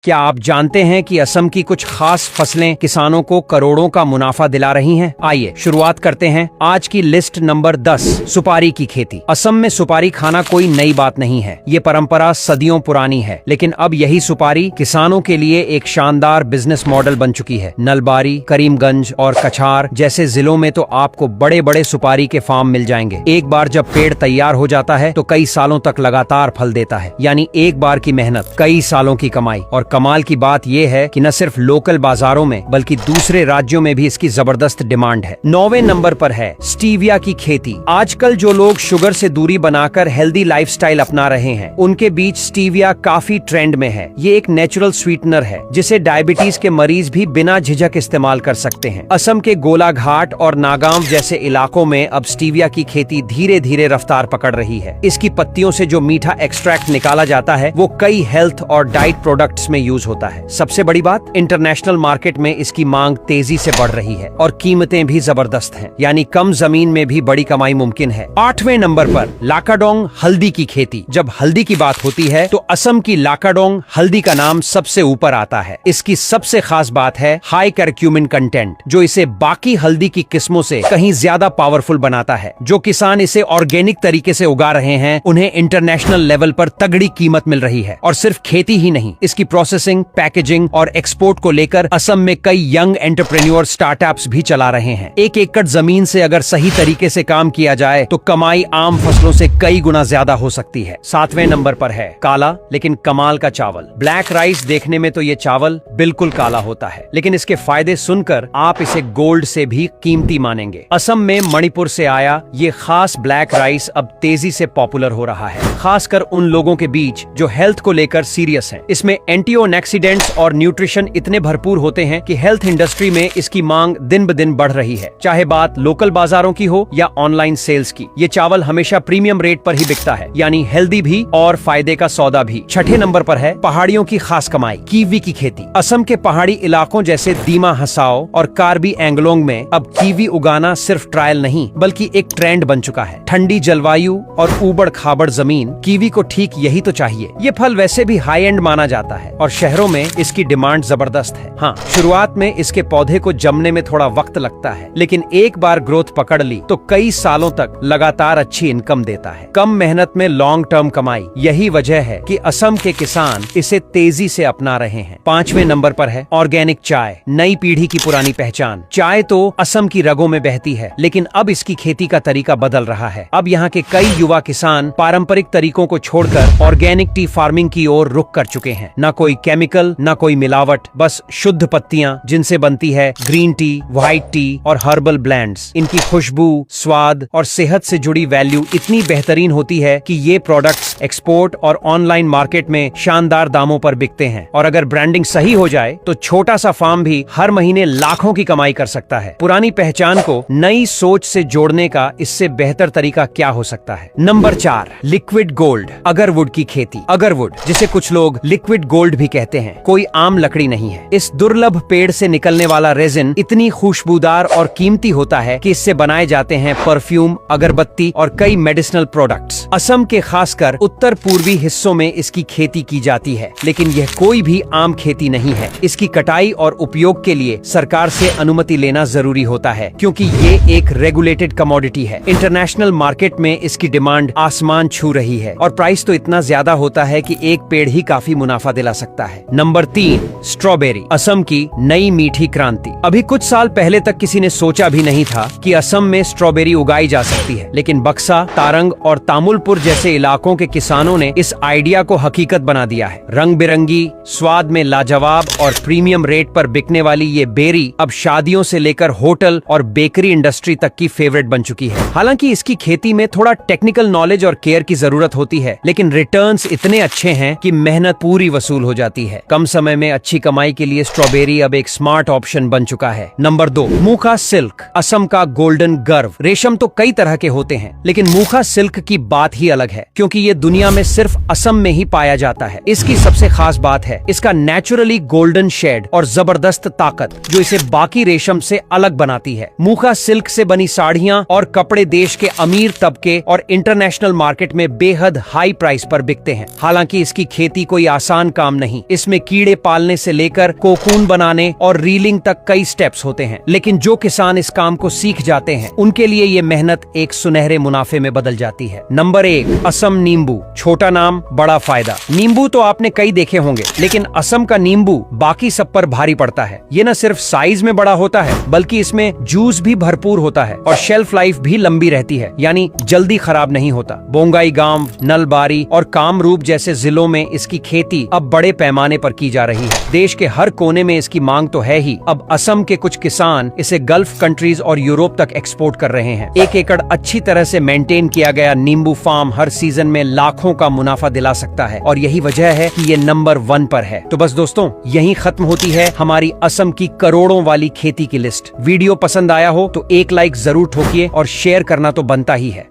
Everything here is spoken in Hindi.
क्या आप जानते हैं कि असम की कुछ खास फसलें किसानों को करोड़ों का मुनाफा दिला रही हैं? आइए शुरुआत करते हैं आज की लिस्ट नंबर 10, सुपारी की खेती। असम में सुपारी खाना कोई नई बात नहीं है, ये परंपरा सदियों पुरानी है। लेकिन अब यही सुपारी किसानों के लिए एक शानदार बिजनेस मॉडल बन चुकी है। नलबारी, करीमगंज और कछार जैसे जिलों में तो आपको बड़े बड़े सुपारी के फार्म मिल जाएंगे। एक बार जब पेड़ तैयार हो जाता है तो कई सालों तक लगातार फल देता है, यानी एक बार की मेहनत, कई सालों की कमाई। और कमाल की बात यह है कि न सिर्फ लोकल बाजारों में बल्कि दूसरे राज्यों में भी इसकी जबरदस्त डिमांड है। 9वें नंबर पर है स्टीविया की खेती। आजकल जो लोग शुगर से दूरी बनाकर हेल्दी लाइफस्टाइल अपना रहे हैं, उनके बीच स्टीविया काफी ट्रेंड में है। ये एक नेचुरल स्वीटनर है जिसे डायबिटीज के मरीज भी बिना झिझक इस्तेमाल कर सकते हैं। असम के गोलाघाट और नागांव जैसे इलाकों में अब स्टीविया की खेती धीरे धीरे रफ्तार पकड़ रही है। इसकी पत्तियों से जो मीठा एक्सट्रैक्ट निकाला जाता है वो कई हेल्थ और डाइट प्रोडक्ट्स में यूज होता है। सबसे बड़ी बात, इंटरनेशनल मार्केट में इसकी मांग तेजी से बढ़ रही है और कीमतें भी जबरदस्त हैं, यानी कम जमीन में भी बड़ी कमाई मुमकिन है। 8वें नंबर पर लाकाडोंग हल्दी की खेती। जब हल्दी की बात होती है तो असम की लाकाडोंग हल्दी का नाम सबसे ऊपर आता है। इसकी सबसे खास बात है हाई करक्यूमिन कंटेंट, जो इसे बाकी हल्दी की किस्मों से कहीं ज्यादा पावरफुल बनाता है। जो किसान इसे ऑर्गेनिक तरीके से उगा रहे हैं, उन्हें इंटरनेशनल लेवल पर तगड़ी कीमत मिल रही है। और सिर्फ खेती ही नहीं, इसकी प्रोसेसिंग, पैकेजिंग और एक्सपोर्ट को लेकर असम में कई यंग एंटरप्रेन्योर स्टार्टअप्स भी चला रहे हैं। एक एकड़ जमीन से अगर सही तरीके से काम किया जाए तो कमाई आम फसलों से कई गुना ज्यादा हो सकती है। 7वें नंबर पर है काला लेकिन कमाल का चावल। ब्लैक राइस देखने में तो ये चावल बिल्कुल काला होता है, लेकिन इसके फायदे सुनकर आप इसे गोल्ड से भी कीमती मानेंगे। असम में मणिपुर से आया ये खास ब्लैक राइस अब तेजी से पॉपुलर हो रहा है, खासकर उन लोगों के बीच जो हेल्थ को लेकर सीरियस हैं। इसमें एंटीऑक्सीडेंट्स और न्यूट्रिशन इतने भरपूर होते हैं कि हेल्थ इंडस्ट्री में इसकी मांग दिन ब दिन बढ़ रही है। चाहे बात लोकल बाजारों की हो या ऑनलाइन सेल्स की, ये चावल हमेशा प्रीमियम रेट पर ही बिकता है, यानी हेल्दी भी और फायदे का सौदा भी। 6ठे नंबर पर है पहाड़ियों की खास कमाई, कीवी की खेती। असम के पहाड़ी इलाकों जैसे दीमा हसाओ और कार्बी एंगलोंग में अब कीवी उगाना सिर्फ ट्रायल नहीं बल्कि एक ट्रेंड बन चुका है। ठंडी जलवायु और ऊबड़ खाबड़ जमीन, कीवी को ठीक यही तो चाहिए। ये फल वैसे भी हाई एंड माना जाता है और शहरों में इसकी डिमांड जबरदस्त है। हाँ, शुरुआत में इसके पौधे को जमने में थोड़ा वक्त लगता है, लेकिन एक बार ग्रोथ पकड़ ली तो कई सालों तक लगातार अच्छी इनकम देता है। कम मेहनत में लॉन्ग टर्म कमाई, यही वजह है कि असम के किसान इसे तेजी से अपना रहे हैं। 5वें नंबर पर है ऑर्गेनिक चाय, नई पीढ़ी की पुरानी पहचान। चाय तो असम की रगों में बहती है, लेकिन अब इसकी खेती का तरीका बदल रहा है। अब यहाँ के कई युवा किसान पारंपरिक तरीकों को छोड़कर ऑर्गेनिक टी फार्मिंग की ओर रुख कर चुके हैं। न कोई केमिकल, न कोई मिलावट, बस शुद्ध पत्तियां जिनसे बनती है ग्रीन टी, व्हाइट टी और हर्बल ब्लेंड्स। इनकी खुशबू, स्वाद और सेहत से जुड़ी वैल्यू इतनी बेहतरीन होती है कि ये प्रोडक्ट्स एक्सपोर्ट और ऑनलाइन मार्केट में शानदार दामों पर बिकते हैं। और अगर ब्रांडिंग सही हो जाए तो छोटा सा फार्म भी हर महीने लाखों की कमाई कर सकता है। पुरानी पहचान को नई सोच से जोड़ने का इससे बेहतर तरीका क्या हो सकता है? नंबर 4, लिक्विड गोल्ड, अगरवुड की खेती। अगरवुड, जिसे कुछ लोग लिक्विड गोल्ड भी कहते हैं, कोई आम लकड़ी नहीं है। इस दुर्लभ पेड़ से निकलने वाला रेजिन इतनी खुशबूदार और कीमती होता है कि इससे बनाए जाते हैं परफ्यूम, अगरबत्ती और कई मेडिसिनल प्रोडक्ट्स। असम के खासकर उत्तर पूर्वी हिस्सों में इसकी खेती की जाती है, लेकिन यह कोई भी आम खेती नहीं है। इसकी कटाई और उपयोग के लिए सरकार से अनुमति लेना जरूरी होता है, क्योंकि ये एक रेगुलेटेड कमोडिटी है। इंटरनेशनल मार्केट में इसकी डिमांड आसमान छू रही है और प्राइस तो इतना ज्यादा होता है कि एक पेड़ ही काफी मुनाफा दिला सकता है। नंबर 3, स्ट्रॉबेरी, असम की नई मीठी क्रांति। अभी कुछ साल पहले तक किसी ने सोचा भी नहीं था कि असम में स्ट्रॉबेरी उगाई जा सकती है, लेकिन बक्सा, तारंग और तामुलपुर जैसे इलाकों के किसानों ने इस आइडिया को हकीकत बना दिया है। रंग बिरंगी, स्वाद में लाजवाब और प्रीमियम रेट पर बिकने वाली ये बेरी अब शादियों से लेकर होटल और बेकरी इंडस्ट्री तक की फेवरेट बन चुकी है। हालांकि इसकी खेती में थोड़ा टेक्निकल नॉलेज और केयर की जरूरत होती है, लेकिन रिटर्न्स इतने अच्छे हैं कि मेहनत पूरी वसूल हो जाती है। कम समय में अच्छी कमाई के लिए स्ट्रॉबेरी अब एक स्मार्ट ऑप्शन बन चुका है। नंबर 2, मूखा सिल्क, असम का गोल्डन गर्व। रेशम तो कई तरह के होते हैं, लेकिन मूखा सिल्क की बात ही अलग है, क्योंकि ये दुनिया में सिर्फ असम में ही पाया जाता है। इसकी सबसे खास बात है इसका नेचुरली गोल्डन शेड और जबरदस्त ताकत, जो इसे बाकी रेशम से अलग बनाती है। मूखा सिल्क से बनी साड़ियां और कपड़े देश के अमीर तबके और इंटरनेशनल मार्केट में बेहद हाई प्राइस पर बिकते हैं। हालांकि इसकी खेती कोई आसान काम नहीं नहीं। इसमें कीड़े पालने से लेकर कोकून बनाने और रीलिंग तक कई स्टेप्स होते हैं, लेकिन जो किसान इस काम को सीख जाते हैं उनके लिए ये मेहनत एक सुनहरे मुनाफे में बदल जाती है। नंबर 1, असम नींबू। छोटा नाम बड़ा फायदा। नींबू तो आपने कई देखे होंगे, लेकिन असम का नींबू बाकी सब पर भारी पड़ता है। ये न सिर्फ साइज में बड़ा होता है, बल्कि इसमें जूस भी भरपूर होता है और शेल्फ लाइफ भी लंबी रहती है, यानी जल्दी खराब नहीं होता। बोंगाईगांव, नलबारी और कामरूप जैसे जिलों में इसकी खेती अब बड़े पैमाने पर की जा रही है। देश के हर कोने में इसकी मांग तो है ही, अब असम के कुछ किसान इसे गल्फ कंट्रीज और यूरोप तक एक्सपोर्ट कर रहे हैं। 1 एकड़ अच्छी तरह से मेंटेन किया गया नींबू फार्म हर सीजन में लाखों का मुनाफा दिला सकता है, और यही वजह है कि ये नंबर 1 पर है। तो बस दोस्तों, यहीं खत्म होती है हमारी असम की करोड़ों वाली खेती की लिस्ट। वीडियो पसंद आया हो तो एक लाइक जरूर ठोकिए और शेयर करना तो बनता ही है।